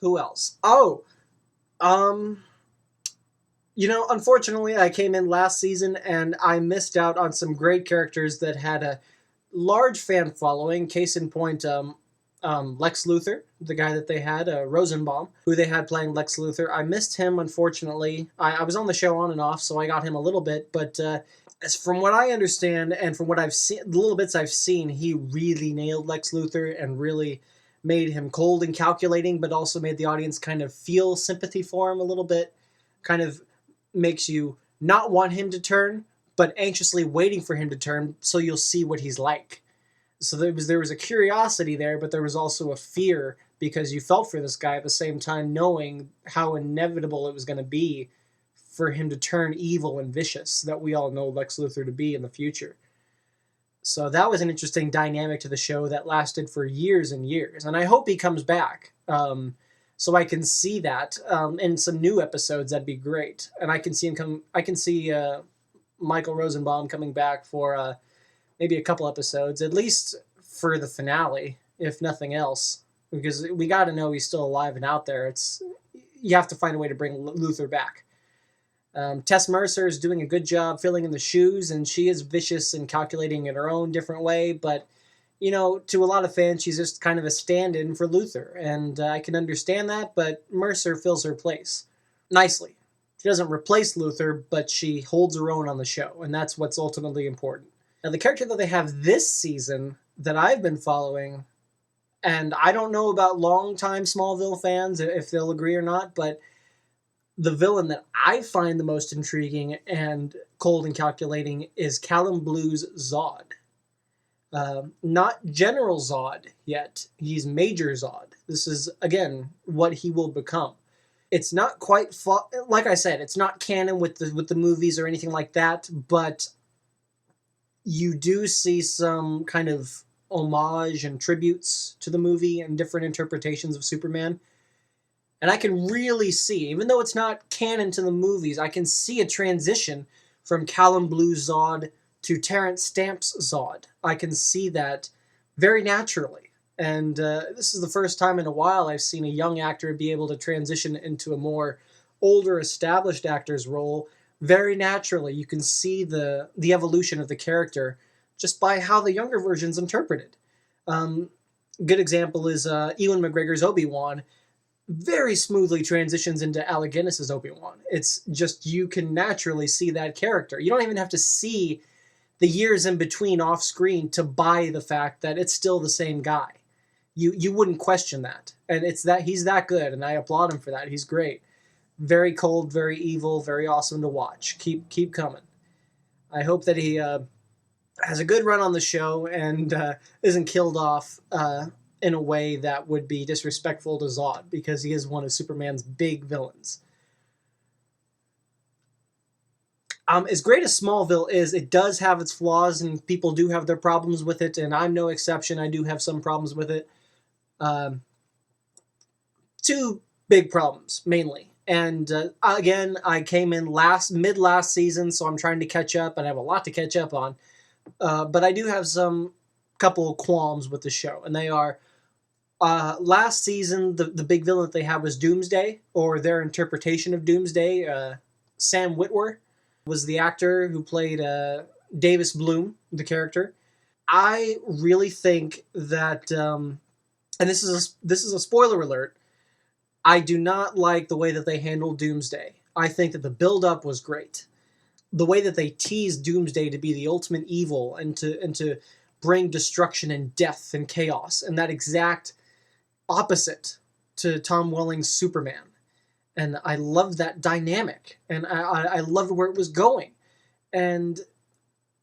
Who else? Oh, um, unfortunately, I came in last season and I missed out on some great characters that had a large fan following. Case in point, Lex Luthor, the guy that they had, Rosenbaum, who they had playing Lex Luthor. I missed him, unfortunately. I was on the show on and off, so I got him a little bit, but as from what I understand and from what I've seen, the little bits I've seen, he really nailed Lex Luthor and really made him cold and calculating, but also made the audience kind of feel sympathy for him a little bit. Kind of makes you not want him to turn, but anxiously waiting for him to turn so you'll see what he's like. So there was a curiosity there, but there was also a fear because you felt for this guy at the same time, knowing how inevitable it was going to be for him to turn evil and vicious that we all know Lex Luthor to be in the future. So that was an interesting dynamic to the show that lasted for years and years, and I hope he comes back. So I can see that in some new episodes. That'd be great, and I can see him come. I can see Michael Rosenbaum coming back for maybe a couple episodes, at least for the finale, if nothing else, because we got to know he's still alive and out there. You have to find a way to bring Luthor back. Tess Mercer is doing a good job filling in the shoes, and she is vicious and calculating in her own different way, but to a lot of fans, she's just kind of a stand-in for Luthor, and I can understand that, but Mercer fills her place nicely. She doesn't replace Luthor, but she holds her own on the show, and that's what's ultimately important. Now, the character that they have this season that I've been following, and I don't know about longtime Smallville fans, if they'll agree or not, but the villain that I find the most intriguing and cold and calculating is Callum Blue's Zod. Not General Zod yet. He's Major Zod. This is, again, what he will become. It's not quite, like I said, it's not canon with the movies or anything like that, but you do see some kind of homage and tributes to the movie and different interpretations of Superman. And I can really see, even though it's not canon to the movies, I can see a transition from Callum Blue Zod to Terrence Stamp's Zod. I can see that very naturally. And this is the first time in a while I've seen a young actor be able to transition into a more older, established actor's role very naturally. You can see the evolution of the character just by how the younger version's interpreted. Good example is Ewan McGregor's Obi-Wan very smoothly transitions into Alec Guinness's Obi-Wan. It's just, you can naturally see that character. You don't even have to see the years in between off screen to buy the fact that it's still the same guy. You wouldn't question that. And it's that he's that good, and I applaud him for that. He's great. Very cold, very evil, very awesome to watch. Keep coming. I hope that he has a good run on the show and isn't killed off in a way that would be disrespectful to Zod, because he is one of Superman's big villains. As great as Smallville is, it does have its flaws, and people do have their problems with it, and I'm no exception. I do have some problems with it. Two big problems, mainly. And again, I came in mid last season, so I'm trying to catch up, and I have a lot to catch up on. But I do have some couple of qualms with the show, and they are, last season, the big villain that they had was Doomsday, or their interpretation of Doomsday. Sam Witwer was the actor who played Davis Bloom, the character. I really think that, and this is a spoiler alert, I do not like the way that they handled Doomsday. I think that the build-up was great. The way that they teased Doomsday to be the ultimate evil and to bring destruction and death and chaos, and that exact opposite to Tom Welling's Superman. And I loved that dynamic, and I loved where it was going. And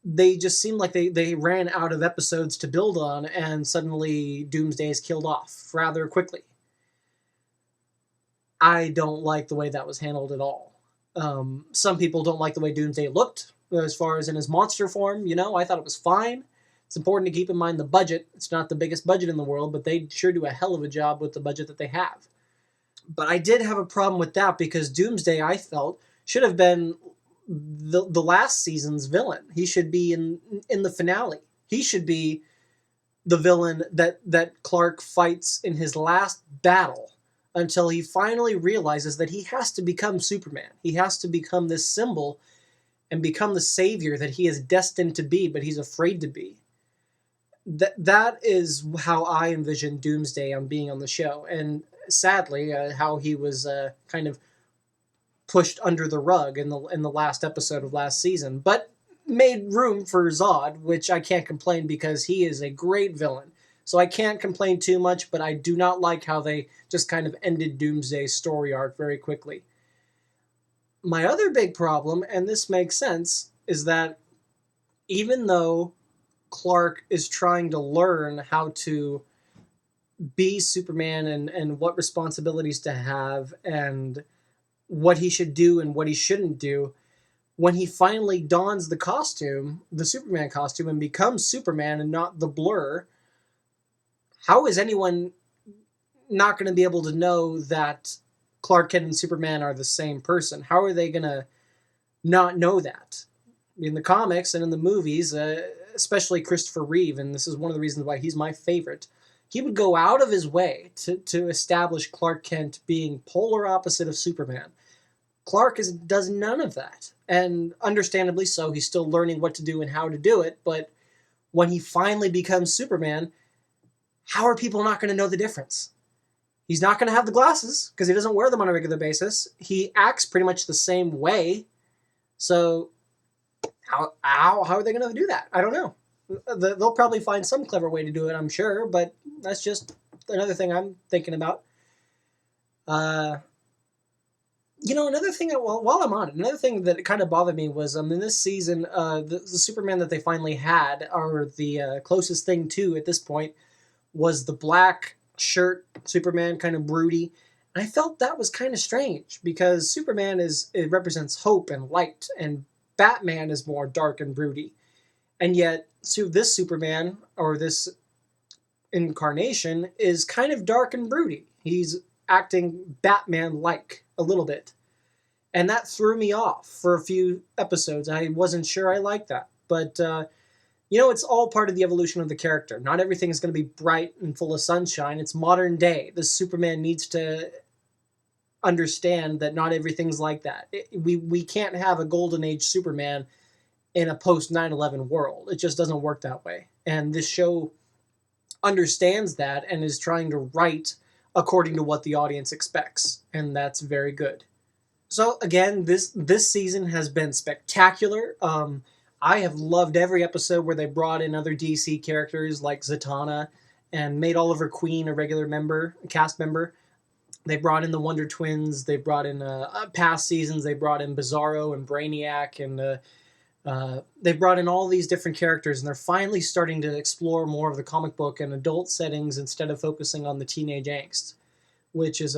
they just seemed like they ran out of episodes to build on, and suddenly Doomsday is killed off rather quickly. I don't like the way that was handled at all. Some people don't like the way Doomsday looked, as far as in his monster form. I thought it was fine. It's important to keep in mind the budget. It's not the biggest budget in the world, but they sure do a hell of a job with the budget that they have. But I did have a problem with that, because Doomsday, I felt, should have been the last season's villain. He should be in the finale. He should be the villain that Clark fights in his last battle until he finally realizes that he has to become Superman. He has to become this symbol and become the savior that he is destined to be, but he's afraid to be. That is how I envision Doomsday on being on the show, and sadly, how he was kind of pushed under the rug in the last episode of last season, but made room for Zod, which I can't complain because he is a great villain. So I can't complain too much, but I do not like how they just kind of ended Doomsday's story arc very quickly. My other big problem, and this makes sense, is that even though Clark is trying to learn how to be Superman and what responsibilities to have and what he should do and what he shouldn't do, when he finally dons the costume, the Superman costume, and becomes Superman and not the Blur, how is anyone not going to be able to know that Clark Kent and Superman are the same person? How are they going to not know that? In the comics and in the movies, especially Christopher Reeve, and this is one of the reasons why he's my favorite, he would go out of his way to establish Clark Kent being polar opposite of Superman. Clark does none of that. And understandably so, he's still learning what to do and how to do it, but when he finally becomes Superman, how are people not going to know the difference? He's not going to have the glasses because he doesn't wear them on a regular basis. He acts pretty much the same way. So how are they going to do that? I don't know. They'll probably find some clever way to do it, I'm sure, but that's just another thing I'm thinking about. Another thing, while I'm on it, another thing that kind of bothered me was in this season, the Superman that they finally had, or the closest thing to at this point, was the black shirt Superman, kind of broody. And I felt that was kind of strange because Superman it represents hope and light, and Batman is more dark and broody. And yet, this Superman, or this incarnation, is kind of dark and broody. He's acting Batman-like a little bit. And that threw me off for a few episodes. I wasn't sure I liked that. But, it's all part of the evolution of the character. Not everything is going to be bright and full of sunshine. It's modern day. The Superman needs to understand that not everything's like that. We can't have a golden age Superman in a post 9/11 world. It just doesn't work that way. And this show understands that and is trying to write according to what the audience expects. And that's very good. So again, this season has been spectacular. I have loved every episode where they brought in other DC characters like Zatanna and made Oliver Queen a regular cast member. They brought in the Wonder Twins. They brought in past seasons. They brought in Bizarro and Brainiac, and they brought in all these different characters. And they're finally starting to explore more of the comic book and adult settings instead of focusing on the teenage angst, which is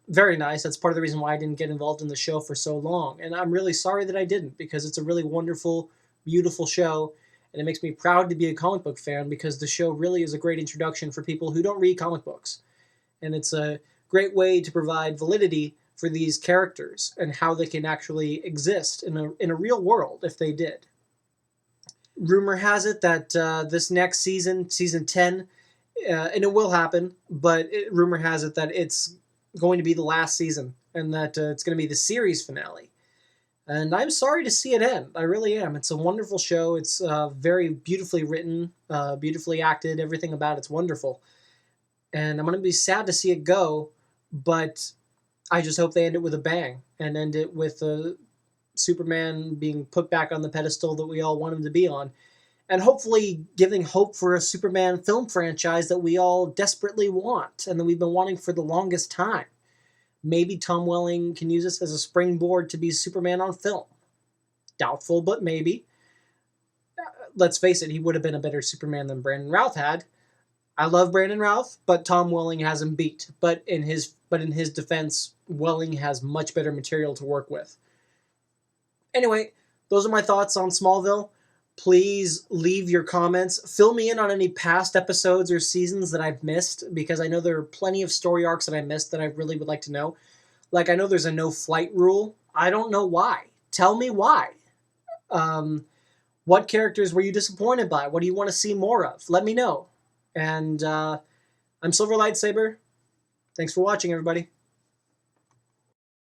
very nice. That's part of the reason why I didn't get involved in the show for so long. And I'm really sorry that I didn't, because it's a really wonderful, beautiful show. And it makes me proud to be a comic book fan, because the show really is a great introduction for people who don't read comic books. And it's a great way to provide validity for these characters and how they can actually exist in a real world if they did. Rumor has it that this next season, season 10, and it will happen, but rumor has it that it's going to be the last season, and that it's going to be the series finale. And I'm sorry to see it end. I really am. It's a wonderful show. It's very beautifully written, beautifully acted. Everything about it's wonderful. And I'm going to be sad to see it go, but I just hope they end it with a bang and end it with Superman being put back on the pedestal that we all want him to be on. And hopefully giving hope for a Superman film franchise that we all desperately want and that we've been wanting for the longest time. Maybe Tom Welling can use this as a springboard to be Superman on film. Doubtful, but maybe. Let's face it, he would have been a better Superman than Brandon Routh had. I love Brandon Routh, but Tom Welling has him beat. But in his defense, Welling has much better material to work with. Anyway, those are my thoughts on Smallville. Please leave your comments. Fill me in on any past episodes or seasons that I've missed, because I know there are plenty of story arcs that I missed that I really would like to know. Like, I know there's a no-flight rule. I don't know why. Tell me why. What characters were you disappointed by? What do you want to see more of? Let me know. And I'm Silver Lightsaber. Thanks for watching, everybody.